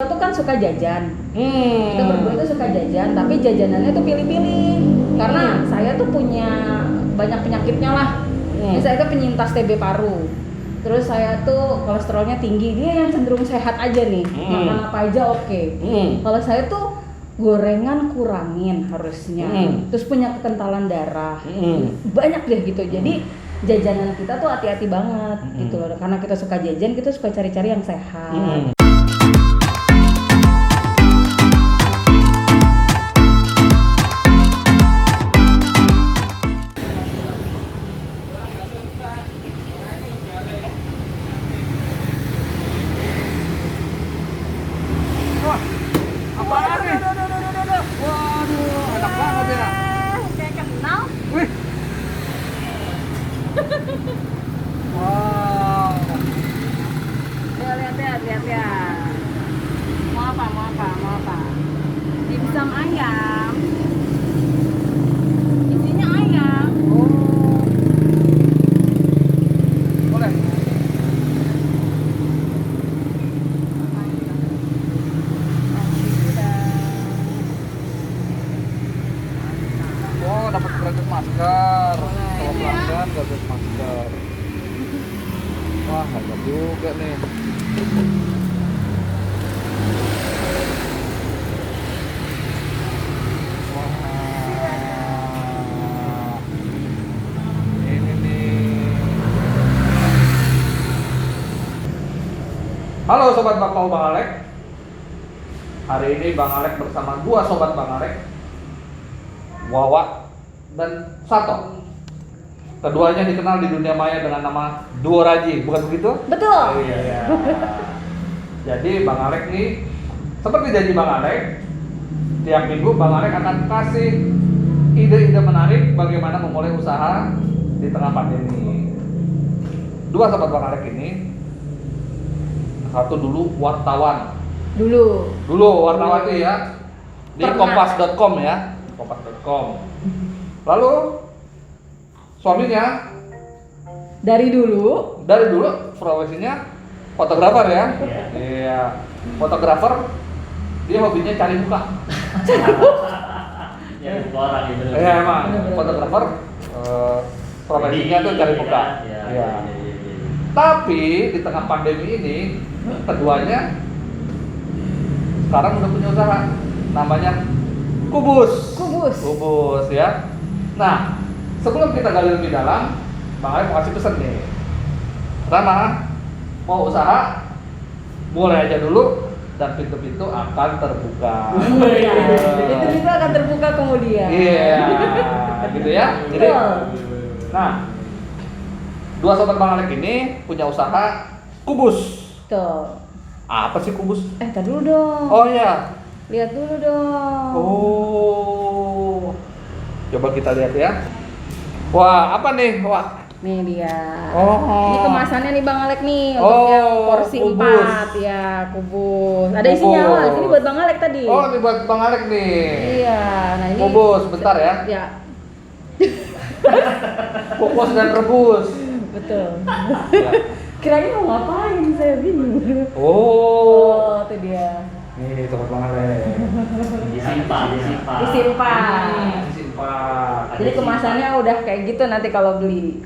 tuh kan suka jajan. Kita berdua tuh suka jajan, tapi jajanannya tuh pilih-pilih. Karena saya tuh punya banyak penyakitnya lah. Saya tuh penyintas TB paru. Terus saya tuh kolesterolnya tinggi, dia yang cenderung sehat aja nih, makan apa aja oke. Kalau saya tuh gorengan kurangin harusnya, terus punya kekentalan darah, banyak deh gitu. Jadi jajanan kita tuh hati-hati banget gitu loh, karena kita suka jajan, kita suka cari-cari yang sehat. Lihat. Mau apa? Dimsum ayam. Isinya ayam. Boleh. Oh, dapat gratis masker. Kalau pelanggan gratis masker. Wah, hebat juga nih. Halo Sobat Bakpao Bang Alek. Hari ini Bang Alek bersama dua Sobat Bang Alek, Wawa dan Sato. Keduanya dikenal di dunia maya dengan nama Duo Raji, bukan begitu? Betul. Iya. Jadi Bang Alek nih, seperti janji Bang Alek, tiap minggu Bang Alek akan kasih ide-ide menarik bagaimana memulai usaha di tengah pandemi. Dua Sobat Bang Alek ini, satu dulu wartawan. Dulu wartawan itu ya di kompas.com ya, kompas.com. Lalu suaminya dari dulu profesinya fotografer ya. Iya. Fotografer, dia hobinya cari muka. Ya, orang gitu. Iya emang fotografer profesinya tuh cari muka. Iya. Tapi di tengah pandemi ini keduanya sekarang udah punya usaha namanya Kubus ya. Nah, sebelum kita gali lebih dalam, Bang Alek mau kasih pesan nih. Pertama, mau usaha mulai aja dulu dan pintu-pintu akan terbuka. Pintu-pintu akan terbuka kemudian. Iya, gitu ya. Jadi, nah, dua Sobat Bang Alek ini punya usaha Kubus. Tuh. Apa sih Kubus? Tadi dulu dong. Oh iya. Lihat dulu dong. Oh. Coba kita lihat ya. Wah, apa nih? Wah. Nih dia. Oh. Ini kemasannya nih Bang Alek nih untuk yang porsi Kubus. 4 ya, Kubus. Ada isinya lah. Ini buat Bang Alek tadi. Oh, ini buat Bang Alek nih. Iya. Nah, ini Kubus, bentar ya. Ya. Kukus dan rebus. Betul. Ya. Kirain mau ngapain, saya bingung. Oh. Itu dia. Nih, Sobat Bang Alek. Disimpan. Disimpan. Jadi kemasannya udah kayak gitu nanti kalau beli.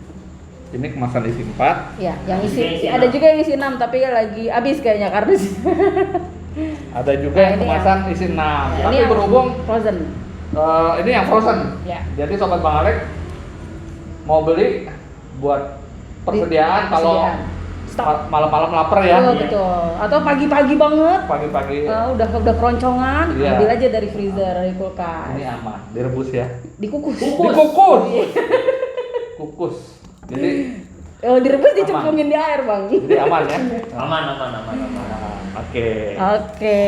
Ini kemasan isi 4. Ya, yang Isi isi 6. ada juga yang isi 6 tapi lagi habis kayaknya kardus. Ada juga yang ini kemasan isi 6. Ya, Tapi ini yang berhubung frozen. ini yang frozen. Ya. Jadi Sobat Bang Alek mau beli buat persediaan kalau malam-malam lapar ya. Oh, betul. Atau pagi-pagi banget. Pagi-pagi. Udah keroncongan, Iya. ambil aja dari freezer, dari kulkas. Ini aman, direbus ya. Dikukus. Dikukus. Kukus. Jadi Direbus dicemplungin di air, Bang. jadi aman ya. Aman. Oke. Oke.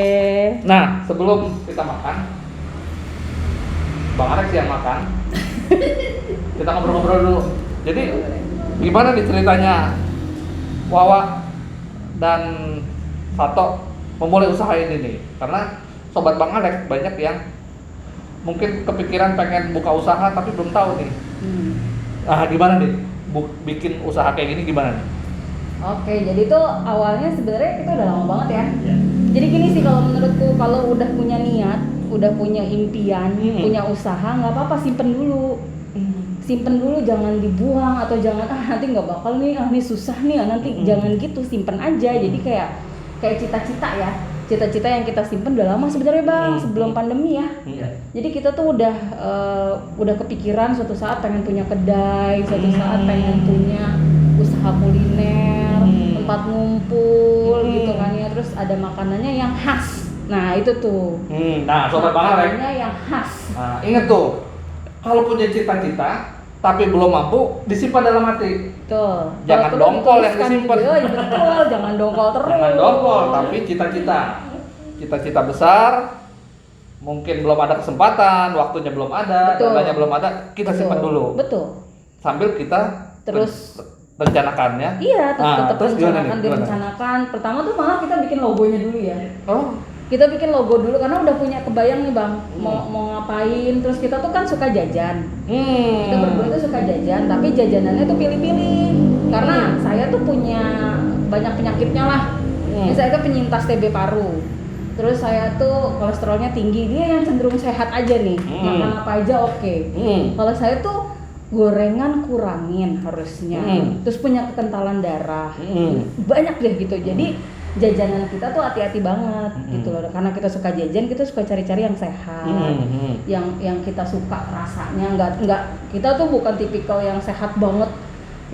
Nah, sebelum kita makan, Bang Alek yang makan. Kita ngobrol-ngobrol dulu. Jadi gimana nih ceritanya Wawa dan Sato memulai usaha ini nih? Karena Sobat Bang Alek banyak yang mungkin kepikiran pengen buka usaha tapi belum tahu nih. Gimana nih bikin usaha kayak gini gimana nih? Oke, jadi tuh awalnya sebenarnya kita udah lama banget ya. Jadi gini sih kalau menurutku, kalau udah punya niat, udah punya impian, punya usaha, nggak apa-apa simpen dulu. Simpen dulu, jangan dibuang atau jangan nanti nggak bakal nih, ini susah nih, nanti jangan gitu, simpen aja. Jadi kayak cita-cita ya. Cita-cita yang kita simpen udah lama sebenarnya Bang, sebelum pandemi ya. Jadi kita tuh udah kepikiran suatu saat pengen punya kedai, suatu saat pengen punya usaha kuliner, tempat ngumpul gitu kan ya, terus ada makanannya yang khas. Nah itu tuh. Nah sobat Bang Alek, makanannya yang khas. nah, inget tuh, kalau punya cita-cita tapi belum mampu, disimpan dalam hati. Betul. Jangan Kalau perlu dongkol yang dituliskan disimpan. juga, ya betul, jangan dongkol terus. Jangan dongkol, tapi cita-cita besar. Mungkin belum ada kesempatan, waktunya belum ada, Betul. dananya belum ada, kita Betul. simpan dulu. Betul. Sambil kita Terus rencanakannya. iya, tetap terus gimana nih? direncanakan. Pertama tuh malah kita bikin logonya dulu ya. Oh, Kita bikin logo dulu karena udah punya kebayang nih Bang, mau ngapain. Terus kita tuh kan suka jajan. Kita berdua tuh suka jajan, tapi jajanannya tuh pilih-pilih. Karena saya tuh punya banyak penyakitnya lah. Saya tuh penyintas TB paru. Terus saya tuh kolesterolnya tinggi, dia yang cenderung sehat aja nih. Makan apa aja oke. Kalau saya tuh gorengan kurangin harusnya. Terus punya kekentalan darah. Banyak deh gitu. Jadi jajanan kita tuh hati-hati banget gitu loh. Karena kita suka jajan, kita suka cari-cari yang sehat. Yang kita suka rasanya enggak kita tuh bukan tipikal yang sehat banget,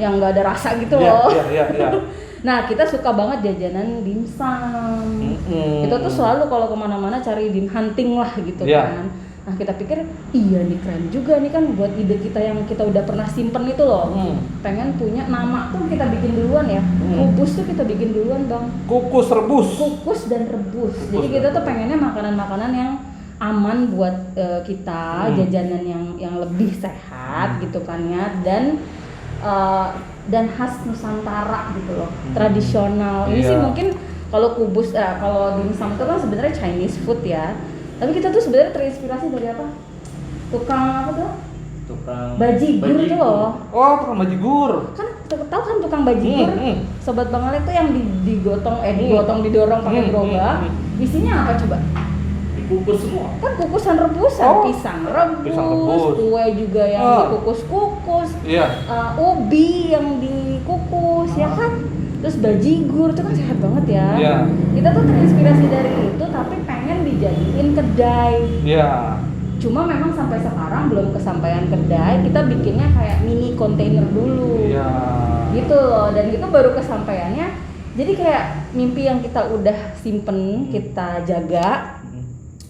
yang enggak ada rasa gitu loh. Iya. Nah, kita suka banget jajanan dimsum. Kita tuh selalu kalau kemana-mana cari dim hunting lah gitu kan. Nah, kita pikir iya nih keren juga nih kan buat ide kita yang kita udah pernah simpen itu loh. Pengen punya nama tuh kita bikin duluan ya. Kukus tuh kita bikin duluan Bang. Kukus rebus. Kukus dan rebus. Jadi kita tuh pengennya makanan-makanan yang aman buat kita, jajanan yang lebih sehat gitu kan ya, dan khas Nusantara gitu loh, tradisional. Ini sih mungkin kalau kubus, kalau dimsum itu kan sebenarnya Chinese food ya. Tapi kita tuh sebenarnya terinspirasi dari apa? Tukang apa tuh? Tukang Bajigur tuh loh. Oh, tukang bajigur. Kan tahu kan tukang bajigur? Sobat Bang Alek tuh yang didorong pakai gerobak. Isinya apa coba? dikukus semua. Kan kukusan rebusan, pisang rebus, kue juga yang dikukus-kukus, ubi yang dikukus, ya kan? Terus bajigur itu kan sehat banget ya. Kita tuh terinspirasi dari itu, tapi pengen dijadiin kedai. Cuma memang sampai sekarang belum kesampaian kedai, kita bikinnya kayak mini kontainer dulu. Gitu loh, dan itu baru kesampaiannya. Jadi kayak mimpi yang kita udah simpen, kita jaga,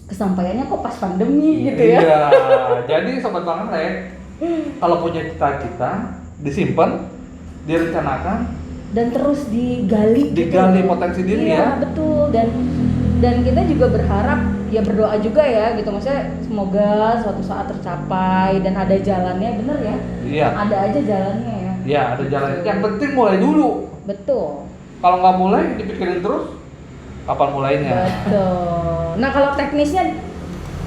kesampaiannya kok pas pandemi gitu ya. Jadi sobat Bang Alek, kalau punya cita-cita, disimpan, direncanakan, dan terus digali potensi diri ya. Betul, dan kita juga berharap ya, berdoa juga ya gitu, maksudnya semoga suatu saat tercapai dan ada jalannya, bener ya? Ada aja jalannya ya. Ada jalannya. Yang penting mulai dulu. Betul. Kalau nggak mulai, dipikirin terus, kapan mulainya? Betul. Nah kalau teknisnya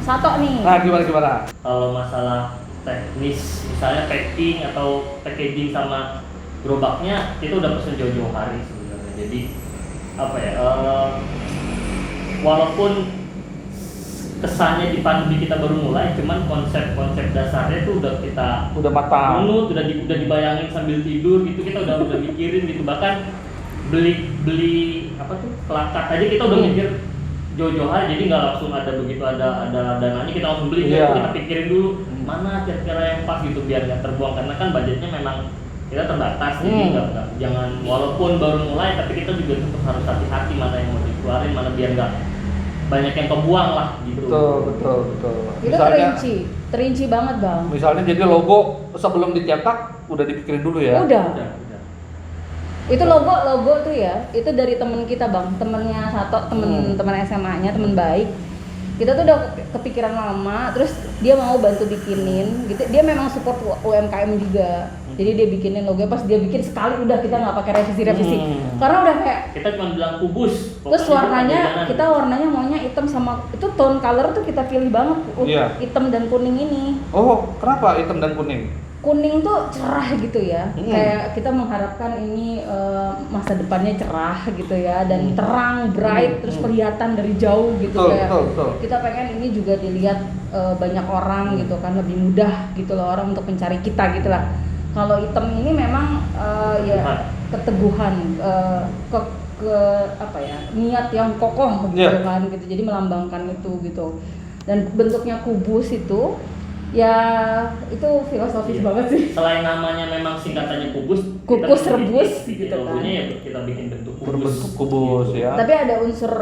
Sato nih. Nah gimana? Kalau masalah teknis, misalnya packing atau packaging sama gerobaknya, itu udah pesen jauh-jauh hari sebenarnya. Jadi apa ya? Walaupun kesannya di pandemi kita baru mulai, cuman konsep dasarnya itu udah kita matang. udah dibayangin sambil tidur gitu, kita udah mikirin gitu. Bahkan beli apa tuh plakat aja kita udah mikir jauh-jauh hari, jadi nggak langsung ada begitu ada dananya kita langsung beli. Kita pikirin dulu mana kira-kira yang pas gitu biar nggak terbuang, karena kan budgetnya memang kita terbatas. Jadi jangan, walaupun baru mulai tapi kita juga tetap harus hati-hati mana yang mau dikeluarin, mana biar nggak banyak yang kebuang lah gitu. Betul. Itu Misalnya, terinci banget Bang. Misalnya jadi logo sebelum dicetak udah dipikirin dulu ya. Udah. Itu logo tuh ya, itu dari temen kita Bang, temennya Sato, temen SMA-nya, temen baik. Kita tuh udah kepikiran lama, terus dia mau bantu bikinin gitu. Dia memang support UMKM juga. Jadi dia bikinin logo, pas dia bikin sekali udah, kita nggak pakai revisi. Karena udah kayak kita cuma bilang kubus. Terus warnanya, kita warnanya maunya hitam sama itu tone color tuh kita pilih banget, hitam dan kuning ini. Oh, kenapa hitam dan kuning? kuning tuh cerah gitu ya, kayak kita mengharapkan ini masa depannya cerah gitu ya, dan terang, bright, terus kelihatan dari jauh gitu. Kayak kita pengen ini juga dilihat banyak orang gitu kan, lebih mudah gitu loh orang untuk mencari kita gitu lah. Kalau hitam ini memang ya keteguhan, ke apa ya, niat yang kokoh gitu kan gitu, jadi melambangkan itu gitu. Dan bentuknya kubus itu ya itu filosofis banget sih. Selain namanya memang singkatannya kubus rebus gitu kan. Logonya ya kita bikin bentuk kubus. Berbentuk kubus ya. Tapi ada unsur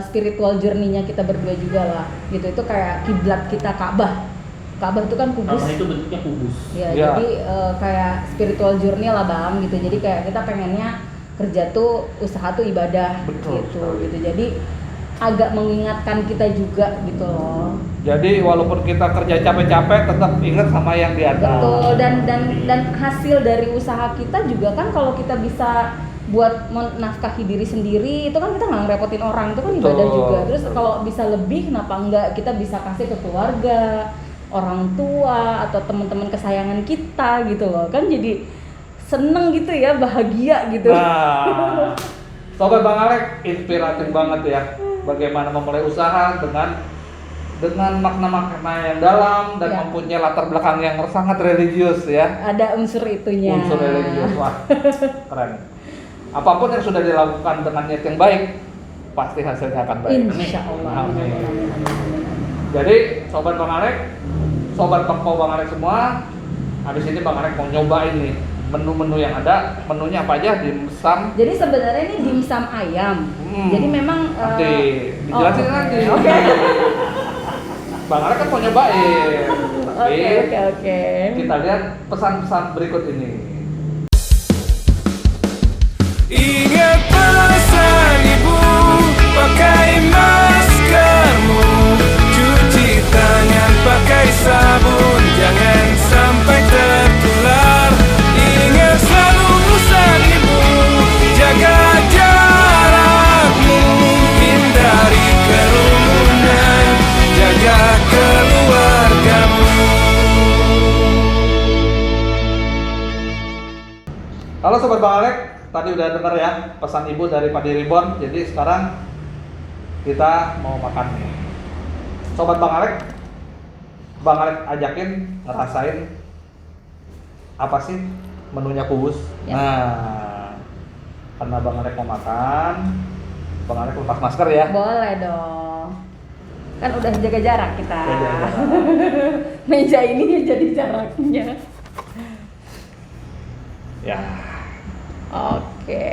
spiritual journey-nya kita berdua juga lah. Gitu, itu kayak kiblat kita Ka'bah. Ka'bah itu kan kubus. Ka'bah itu bentuknya kubus. Ya. Jadi kayak spiritual journey lah Bang gitu. Jadi kayak kita pengennya kerja tuh, usaha tuh ibadah. Betul, gitu. Jadi agak mengingatkan kita juga gitu loh. Jadi walaupun kita kerja capek-capek tetap ingat sama yang di atas. Betul, dan hasil dari usaha kita juga kan kalau kita bisa buat menafkahi diri sendiri, itu kan kita nggak ngerepotin orang, itu kan ibadah juga. Terus kalau bisa lebih, kenapa enggak kita bisa kasih ke keluarga, orang tua atau teman-teman kesayangan kita gitu loh. Kan jadi seneng gitu ya, bahagia gitu. Nah, Sobat Bang Alek inspiratif banget ya. Bagaimana memulai usaha dengan makna-makna yang dalam dan mempunyai latar belakang yang sangat religius ya. Ada unsur itunya. Unsur religius, wah keren. Apapun yang sudah dilakukan dengan niat yang baik, pasti hasilnya akan baik. Insya Allah. Amin. Jadi Sobat Bang Alek, Sobat Bakpao Bang Alek semua, habis ini Bang Alek mau nyobain nih menu-menu yang ada. Menunya apa aja? Dimsum. Jadi sebenarnya ini dimsum ayam. Jadi memang nanti dijelasin nanti. Oke. Bang Alek kan mau nyobain. Oke. Kita lihat pesan-pesan berikut ini. Ingat pesan ibu, pakai maskermu, cuci tangan pakai sabun, jangan sampai tertular. Ingat selalu pesan ibu, jaga jarakmu, hindari kerumunan, jaga keluargamu. Halo Sobat Bang Alek, tadi udah dengar ya pesan ibu dari Pak Diribon. Jadi sekarang kita mau makan nih. Sobat Bang Alek ajakin ngerasain apa sih menunya kubus. Ya. Nah, karena Bang Alek mau makan, Bang Alek lepas masker ya. Boleh dong. Kan udah jaga jarak kita. Jaga jarak. Meja ini jadi jaraknya. Ya. Oke.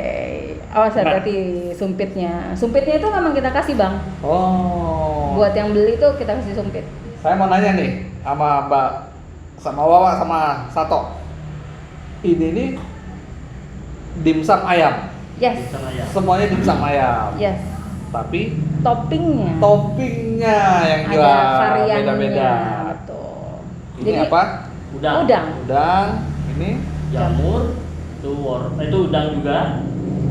Awas hati-hati sumpitnya. Sumpitnya itu memang kita kasih Bang. Oh. Buat yang beli tuh kita kasih sumpit. Saya mau nanya nih sama Mbak, sama Wawa, sama Sato. Ini nih dimsum ayam. Yes. Dimsum ayam. Semuanya dimsum ayam. Yes. Tapi Toppingnya yang ada jual variannya. beda-beda. Betul. Ini Jadi, apa? Udang. Udang. Ini Jamur. Itu udang juga.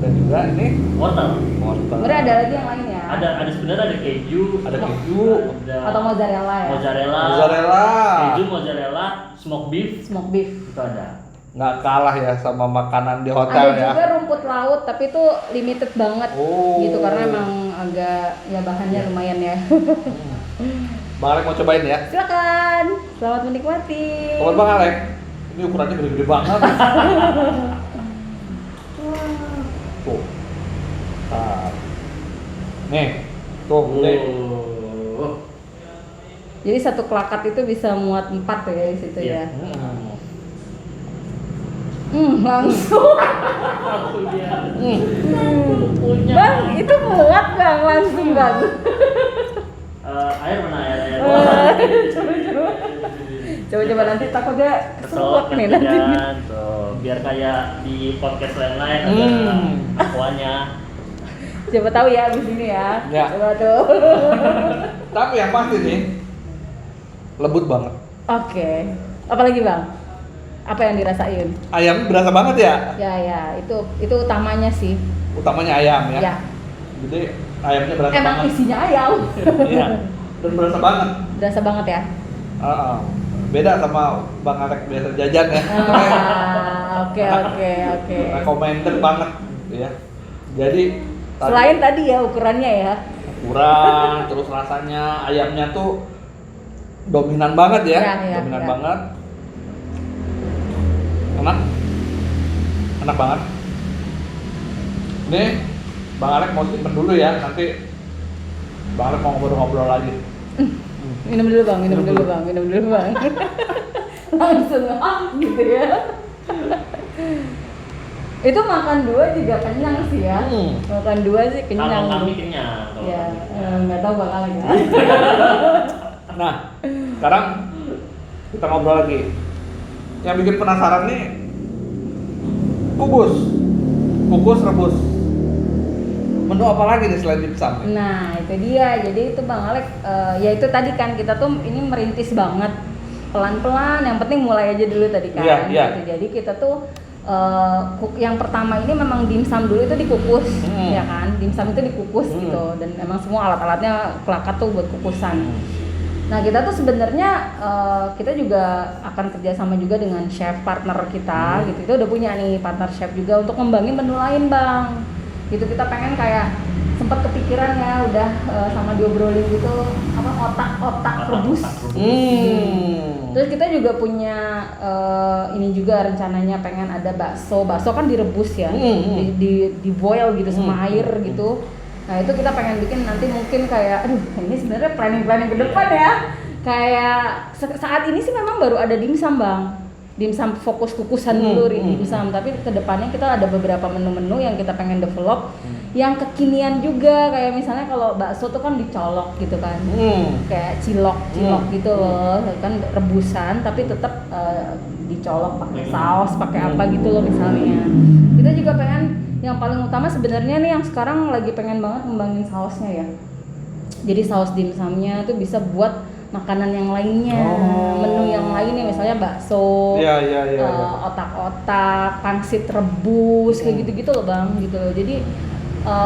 dan juga ini Wortel. wortel. sebenarnya ada lagi yang lain ya. Ada sebenarnya ada keju. Ada keju. Atau mozzarella ya. Mozzarella. Keju, mozzarella, smoke beef. Smoke beef. Itu ada. Nggak kalah ya sama makanan di hotel Ada ya. juga rumput laut tapi itu limited banget. Oh. Gitu karena emang agak ya bahannya lumayan ya. Bang Alek mau cobain ya. Silakan. Selamat menikmati. Sobat Bang Alek, ini ukurannya gede-gede banget. Tuh. Nah. Nih. Tuh, gede. Oh. Jadi satu kelakat itu bisa muat 4 tuh ya di situ Iya. ya. Langsung. Langsung dia. Punya. Bang, itu muat Bang langsung Bang. Air mana air? Coba nanti takutnya kesuap nih kan nanti. kan, tuh. Biar kayak di podcast lain-lain ada aquanya. Coba tahu ya abis ini ya. Ya. Coba tuh. Tapi yang pasti nih lembut banget. Oke. Apalagi Bang? Apa yang dirasain? Ayam berasa banget ya? Ya, itu utamanya sih. Utamanya ayam ya. Ya. Jadi ayamnya berasa Emang banget. isinya ayam. Iya. Dan berasa banget. Berasa banget ya. beda sama Bang Alek biasa jajan ya. Oke. Recommended banget ya. Jadi Selain tadi ya ukurannya ya. kurang, terus rasanya ayamnya tuh dominan banget ya, dominan banget. Enak banget. Nih, Bang Alek mau simpen dulu ya, nanti Bang Alek mau ngobrol-ngobrol lagi. Minum dulu bang. Langsung gitu ya. Itu makan 2 juga kenyang sih ya. Makan 2 sih kenyang. Kalau kami kenyang. Ya, nggak tahu Bang Alek ya. Nah, sekarang kita ngobrol lagi. Yang bikin penasaran nih, kukus rebus. Menu apa lagi nih selain dimsum? Nah itu dia, jadi itu Bang Alek, ya itu tadi kan kita tuh ini merintis banget, pelan-pelan, yang penting mulai aja dulu tadi kan. Iya. Gitu. Jadi kita tuh yang pertama ini memang dimsum dulu itu dikukus, ya kan, dimsum itu dikukus gitu, dan memang semua alat-alatnya kelakat tuh buat kukusan. Nah kita tuh sebenarnya kita juga akan kerjasama juga dengan chef partner kita, gitu. Kita udah punya nih partner chef juga untuk ngembangin menu lain bang. Gitu kita pengen kayak sempat kepikiran ya udah sama diobrolin gitu apa otak rebus. Terus kita juga punya ini juga rencananya pengen ada bakso kan direbus ya, di boil gitu sama air gitu. Nah itu kita pengen bikin nanti mungkin kayak aduh ini sebenarnya planning ke depan ya. Kayak saat ini sih memang baru ada dimsum bang. Dimsum fokus kukusan dulu dimsum, tapi kedepannya kita ada beberapa menu-menu yang kita pengen develop yang kekinian juga, kayak misalnya kalau bakso tuh kan dicolok gitu kan, kayak cilok gitu loh, kan rebusan tapi tetap dicolok pakai saus, pakai apa gitu loh misalnya. Kita juga pengen yang paling utama sebenarnya nih yang sekarang lagi pengen banget ngembangin sausnya ya. Jadi saus dimsumnya tuh bisa buat makanan yang lainnya, menu yang lainnya misalnya bakso, otak-otak, pangsit rebus, kayak gitu-gitu loh bang, gitu loh. Jadi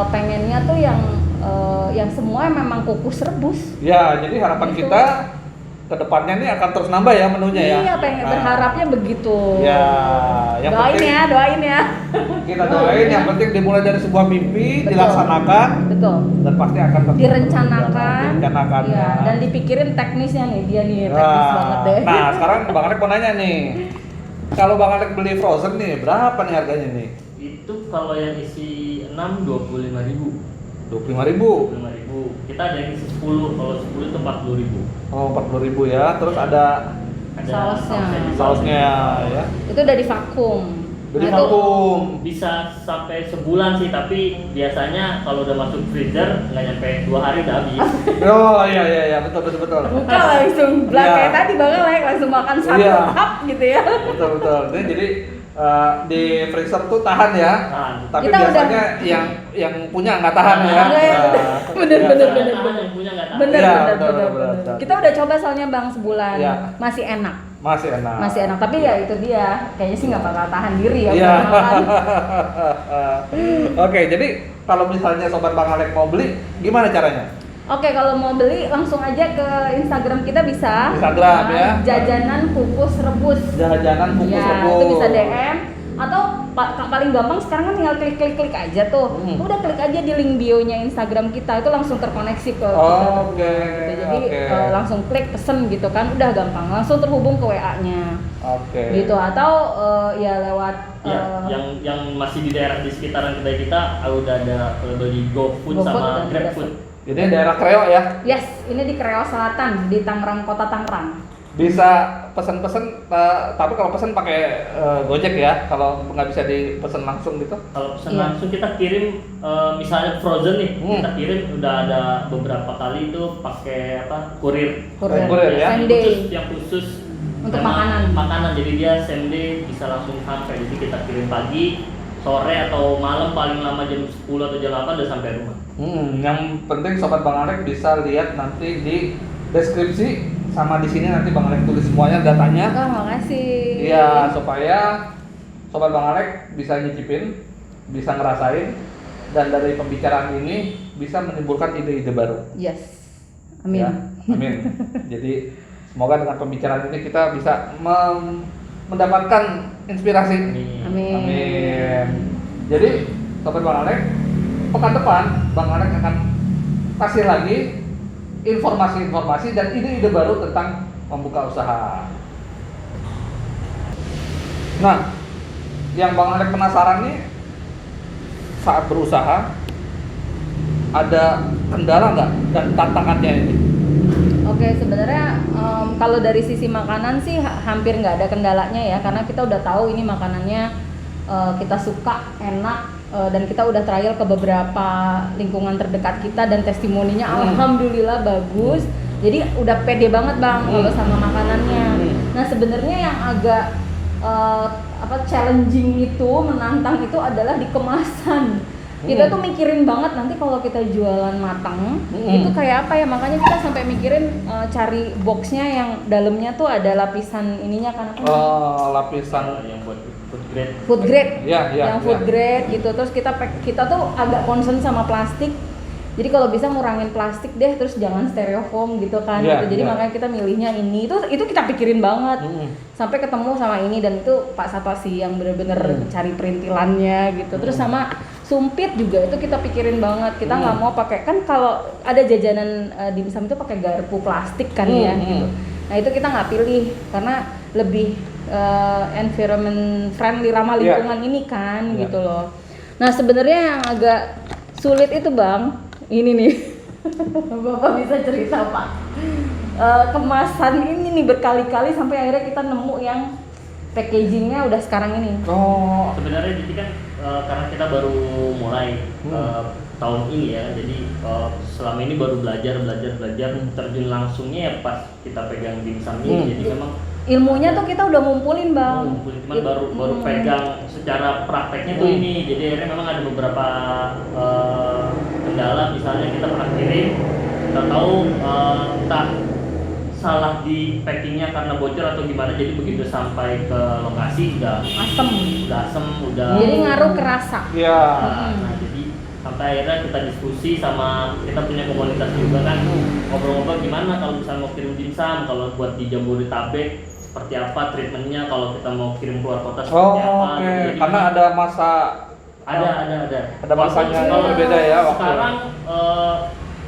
pengennya tuh yang semua memang kukus rebus. Ya, jadi harapan gitu. Kita kedepannya nih akan terus nambah ya menunya ya. Iya, berharapnya begitu. Ya, yang doain ya. Kita doain, yang penting dimulai dari sebuah mimpi, dilaksanakan. Betul. Dan pasti akan direncanakan. Ya, dan dipikirin teknisnya nih, dia nih teknis banget deh. Nah, sekarang Bang Alek mau nanya nih. Kalau Bang Alek beli frozen nih, berapa nih harganya nih? Itu kalau yang isi 6 25.000. 25.000. Kita ada yang isi 10, kalau 10 itu 40.000. Oh, 40.000 ya. Terus ada sausnya ya. Itu udah di vakum. Bisa sampai sebulan sih, tapi biasanya kalau udah masuk freezer nggak nyampe 2 hari udah habis. Oh iya betul. Buka langsung kayak tadi Bang Alek langsung makan satu cup gitu ya. Betul. Jadi di freezer tuh tahan ya. Tapi kita biasanya yang punya nggak tahan ya. Bener. Yang punya nggak tahan. Bener. Kita udah coba soalnya Bang sebulan, masih enak. Masih enak, tapi ya itu dia, kayaknya sih nggak bakal tahan diri ya. Oke, jadi kalau misalnya sobat Bang Alek mau beli, gimana caranya? Oke, kalau mau beli langsung aja ke Instagram kita bisa. Instagram ya. Jajanan kukus rebus. Itu bisa DM atau paling gampang sekarang kan tinggal klik aja tuh. Udah klik aja di link bio-nya Instagram kita, itu langsung terkoneksi ke kita. Gitu. Jadi langsung klik pesen gitu kan, udah gampang. Langsung terhubung ke WA-nya. Gitu atau ya lewat yang masih di daerah di sekitaran kedai kita udah ada beli GoFood sama GrabFood. Jadi daerah Kreo ya? Yes, ini di Kreo Selatan, di Tangerang, Kota Tangerang. Bisa pesen-pesen, tapi kalau pesen pakai Gojek ya, kalau nggak bisa dipesen langsung gitu? Kalau pesen langsung kita kirim, misalnya frozen nih, kita kirim udah ada beberapa kali itu pakai kurir ya? Yang khusus untuk makanan. Jadi dia same day bisa langsung sampai. Jadi kita kirim pagi, sore atau malam paling lama jam 10 atau jam 8 udah sampai rumah. Yang penting sobat Bang Alek bisa lihat nanti di deskripsi sama di sini nanti Bang Alek tulis semuanya datanya. Makasih. Iya, supaya sobat Bang Alek bisa nyicipin, bisa ngerasain, dan dari pembicaraan ini bisa menimbulkan ide-ide baru. Yes. Amin. Ya, amin. Jadi Semoga dengan pembicaraan ini kita bisa mendapatkan inspirasi. Amin. Amin. Jadi Sobat Bang Alek, pekan depan Bang Alek akan kasih lagi informasi-informasi dan ide-ide baru tentang membuka usaha. Nah, yang Bang Alek penasaran nih, saat berusaha ada kendala nggak dan tantangannya ini? Oke, sebenarnya kalau dari sisi makanan sih hampir nggak ada kendalanya ya, karena kita udah tahu ini makanannya kita suka, enak, dan kita udah trial ke beberapa lingkungan terdekat kita dan testimoninya alhamdulillah bagus. Jadi udah pede banget Bang kalau sama makanannya. Nah sebenarnya yang agak challenging itu, menantang itu adalah di kemasan. Kita tuh mikirin banget nanti kalau kita jualan matang itu kayak apa ya, makanya kita sampai mikirin cari boxnya yang dalamnya tuh ada lapisan ininya kan apa? Lapisan yang buat food grade. Food grade, yang food grade gitu. Terus kita tuh agak concern sama plastik. Jadi kalau bisa ngurangin plastik deh, terus jangan styrofoam gitu kan. Gitu. Jadi makanya kita milihnya ini. Itu kita pikirin banget. Sampai ketemu sama ini, dan itu Pak Sapa sih yang bener-bener cari perintilannya gitu. Terus sama sumpit juga itu kita pikirin banget. Kita nggak mau pakai, kan kalau ada jajanan dimsum itu pakai garpu plastik kan ya gitu. Nah itu kita nggak pilih karena lebih environment friendly, ramah lingkungan ini kan gitu loh. Nah sebenarnya yang agak sulit itu Bang, ini nih Bapak bisa cerita Pak, kemasan ini nih berkali-kali sampai akhirnya kita nemu yang packagingnya udah sekarang ini. Sebenarnya jadi kan karena kita baru mulai tahun ini ya, jadi selama ini baru belajar terjun langsungnya ya pas kita pegang dimsum ini. Jadi memang ilmunya tuh kita udah ngumpulin Bang. Cuman baru pegang secara prakteknya tuh ini. Jadi akhirnya memang ada beberapa kendala. Misalnya kita pernah kirim, kita tahu entah salah di packingnya karena bocor atau gimana, jadi begitu sampai ke lokasi udah asem, jadi ngaruh kerasa. Nah jadi sampai akhirnya kita diskusi sama, kita punya komunitas juga kan, ngobrol-ngobrol gimana kalau misalnya mau kirim dimsum, kalau buat di Jabodetabek seperti apa treatmentnya, kalau kita mau kirim keluar kota seperti apa. Jadi karena ada masa ada masanya yang berbeda ya.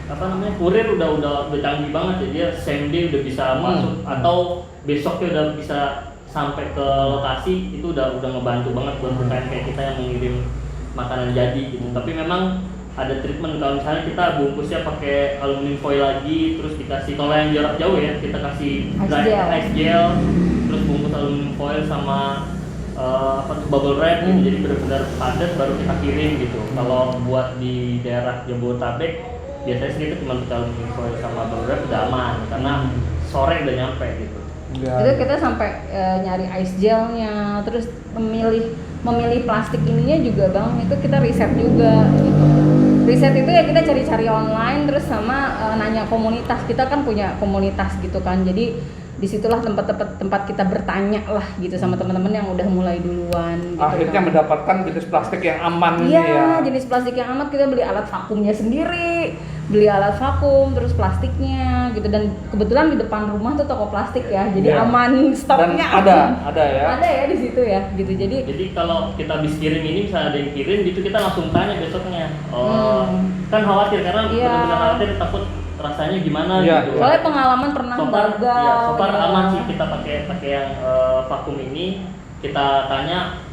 Sekarang kurir udah canggih banget ya, dia same day udah bisa masuk atau besoknya udah bisa sampai ke lokasi. Itu udah ngebantu banget buat UMKM kayak kita yang mengirim makanan jadi gitu. Tapi memang ada treatment, kalau misalnya kita bungkusnya pakai aluminium foil lagi, terus dikasih, kalau yang jarak jauh ya kita kasih ice gel, terus bungkus aluminium foil sama bubble wrap gitu, jadi benar-benar padat baru kita kirim gitu. Kalau buat di daerah Jabodetabek biasanya sih kita cuma pakai aluminium foil sama bubble wrap udah aman, karena sore udah nyampe gitu. Itu kita sampai nyari ice gelnya, terus memilih plastik ininya juga Bang, itu kita riset juga gitu. Riset itu ya kita cari-cari online, terus sama nanya komunitas. Kita kan punya komunitas gitu kan, jadi disitulah tempat kita bertanya lah gitu sama teman-teman yang udah mulai duluan gitu. Akhirnya kan mendapatkan jenis plastik yang aman. Iya, jenis plastik yang aman. Kita beli alat vakumnya sendiri, beli alat vakum, terus plastiknya gitu. Dan kebetulan di depan rumah tuh toko plastik ya, jadi aman stoknya. Dan ada ya. Ada ya di situ ya gitu. Jadi kalau kita habis kirim ini, misalnya ada yang kirim gitu, kita langsung tanya besoknya. Kan khawatir karena benar-benar khawatir, takut rasanya gimana gitu. Soalnya pengalaman pernah gagal. Sopar aman sih, kita pakai yang vakum ini, kita tanya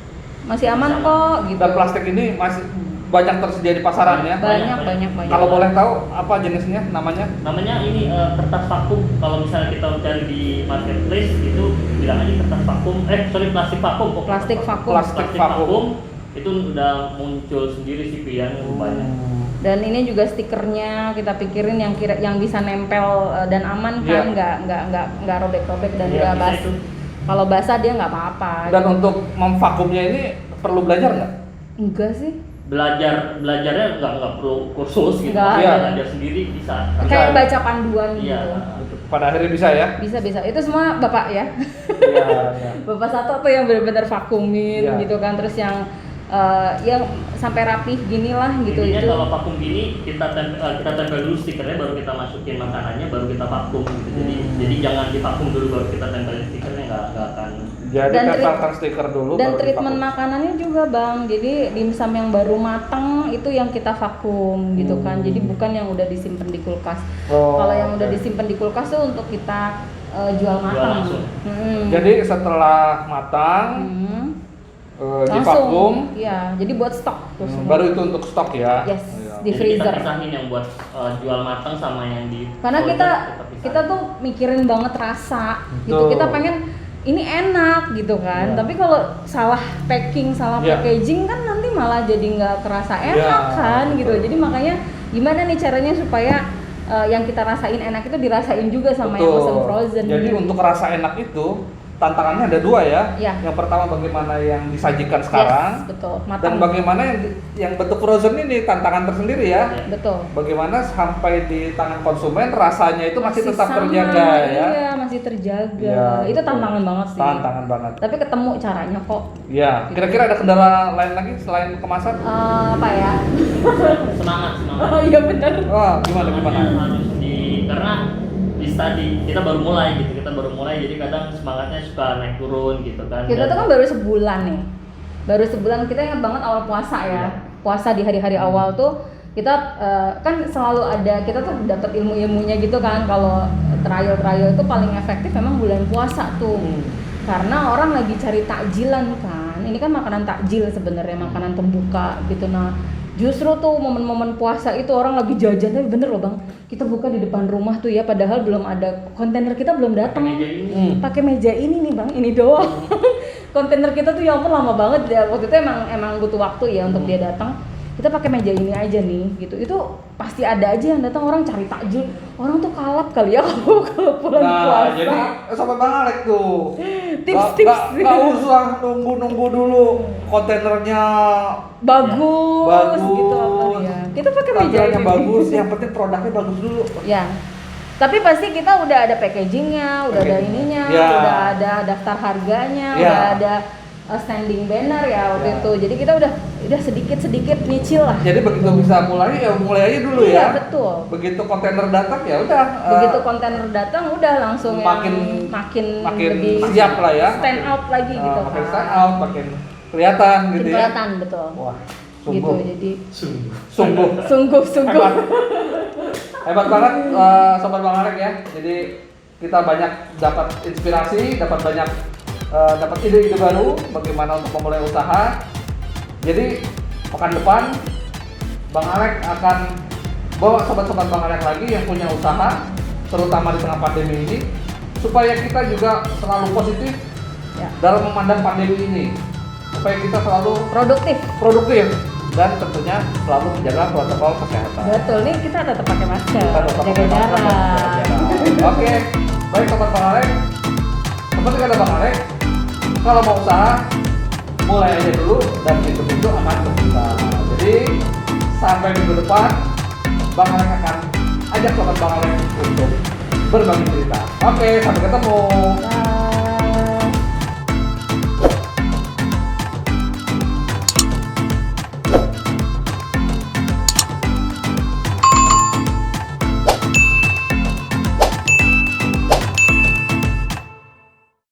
masih aman kok gitu. Dan plastik ini masih banyak tersedia di pasaran ya. Banyak. Kalau boleh tahu apa jenisnya, namanya? Namanya ini kertas vakum. Kalau misalnya kita cari di marketplace itu bilang aja kertas vakum. Plastik vakum. Plastik vakum itu udah muncul sendiri sih pilihan banyak. Dan ini juga stikernya kita pikirin yang bisa nempel dan aman kan, nggak robek-robek dan nggak basah. Kalau basah dia nggak apa-apa. Dan untuk memvakumnya ini perlu belajar nggak? Enggak sih. Belajarnya nggak perlu kursus gitu. Belajar sendiri bisa. Kayak baca panduan gitu. Pada akhirnya bisa ya? Bisa. Itu semua Bapak ya. Iya. Bapak satu tuh yang benar-benar vakumin gitu kan, terus yang yang sampai rapih gini lah gitu. Intinya Itu kalau vakum gini kita tempel dulu stikernya, baru kita masukin makanannya, baru kita vakum gitu. Jadi jangan divakum dulu baru kita tempelin stikernya, nggak akan. Jadi Dan tempelkan stiker dulu. dan baru treatment divakum. makanannya juga bang, jadi dimsum yang baru matang itu yang kita vakum gitu kan, jadi bukan yang udah disimpan di kulkas. Oh, Kalau yang udah oke. disimpan di kulkas tuh untuk kita jual matang. langsung. Jadi setelah matang Langsung, divakum, iya, jadi buat stok tuh semua. baru itu untuk stok ya. Yes. Iya. Di Jadi freezer. kita pisahin yang buat jual matang sama yang di Karena frozen, kita pisahin. tuh mikirin banget rasa gitu. Betul. Kita pengen ini enak gitu kan. Iya. Tapi kalau salah packing, salah Iya. packaging kan nanti malah jadi nggak kerasa enak Iya, kan betul. gitu. Jadi makanya gimana nih caranya supaya yang kita rasain enak itu dirasain juga sama yang pesen frozen. Jadi untuk rasa enak itu tantangannya ada dua ya. Iya. Yang pertama bagaimana yang disajikan sekarang, Yes, betul. dan Matang. bagaimana yang bentuk frozen ini tantangan tersendiri ya. Betul. Bagaimana sampai di tangan konsumen rasanya itu masih tetap sama, terjaga ya. Iya, masih terjaga. Iya, Itu betul. tantangan banget sih. Tantangan banget. Tapi ketemu caranya kok. Ya, kira-kira ada kendala lain lagi selain kemasan? Apa ya? semangat. Oh iya bener. Wah, gimana? Semangatnya harus karena di study kita baru mulai jadi kadang semangatnya suka naik turun gitu kan. Kita tuh kan baru sebulan nih. Baru sebulan, kita ingat banget awal puasa ya. Iya. Puasa di hari-hari awal tuh kita kan selalu ada, kita tuh dapat ilmu-ilmunya gitu kan. Kalau trial itu paling efektif memang bulan puasa tuh. Karena orang lagi cari takjilan kan. Ini kan makanan takjil sebenarnya, makanan pembuka gitu. Nah, justru tuh momen-momen puasa itu orang lagi jajan, tapi bener loh bang, kita buka di depan rumah tuh ya, padahal belum ada, kontainer kita belum datang. Pakai meja ini. Pakai meja ini nih bang, ini doang. Kontainer kita tuh ya ampun lama banget ya, waktu itu emang butuh waktu ya untuk dia datang. Kita pakai meja ini aja nih gitu, itu pasti ada aja yang datang, orang cari takjil, orang tuh kalap kali ya kalau bulan Nah, puasa. jadi sobat Bang Alek tuh. Tips-tips. Nggak usah nunggu dulu kontainernya bagus bagus. gitu apa ya. Kita pakai meja tampilannya ini. bagus, yang penting produknya bagus dulu. Ya. Tapi pasti kita udah ada packagingnya, udah ada Packaging. ininya, Ya. udah ada daftar harganya, Ya. udah ada standing banner ya waktu Ya. itu. Jadi kita udah sedikit nyicil lah. Jadi begitu bisa mulai ya mulai aja dulu Iya, ya. betul. Begitu kontainer datang ya udah. Begitu kontainer datang udah langsung makin- yang makin lebih siap lah ya. stand out lagi gitu Makin kan. stand out, makin kelihatan Makin gitu ya. kelihatan betul. Wah, Gitu sungguh, jadi sungguh. sungguh Hebat. Hebat banget sobat Bang Alek ya. Jadi kita banyak dapat inspirasi, dapat banyak dapat ide-ide baru bagaimana untuk memulai usaha. Jadi pekan depan Bang Alek akan bawa sobat-sobat Bang Alek lagi yang punya usaha, terutama di tengah pandemi ini, supaya kita juga selalu positif ya. dalam memandang pandemi ini, supaya kita selalu produktif dan tentunya selalu menjaga protokol kesehatan. Betul, nih kita tetap pakai masker, Kita tetap jaga pakai masker, jarak. jaga jarak. Oke, baik sobat Bang Alek. Seperti kata Bang Alek, kalau mau usaha mulai aja dulu dan pintu-pintu akan terbuka. Jadi sampai minggu depan Bang Alek akan ajak sobat Bang Alek untuk berbagi cerita. Oke, sampai ketemu. Bye.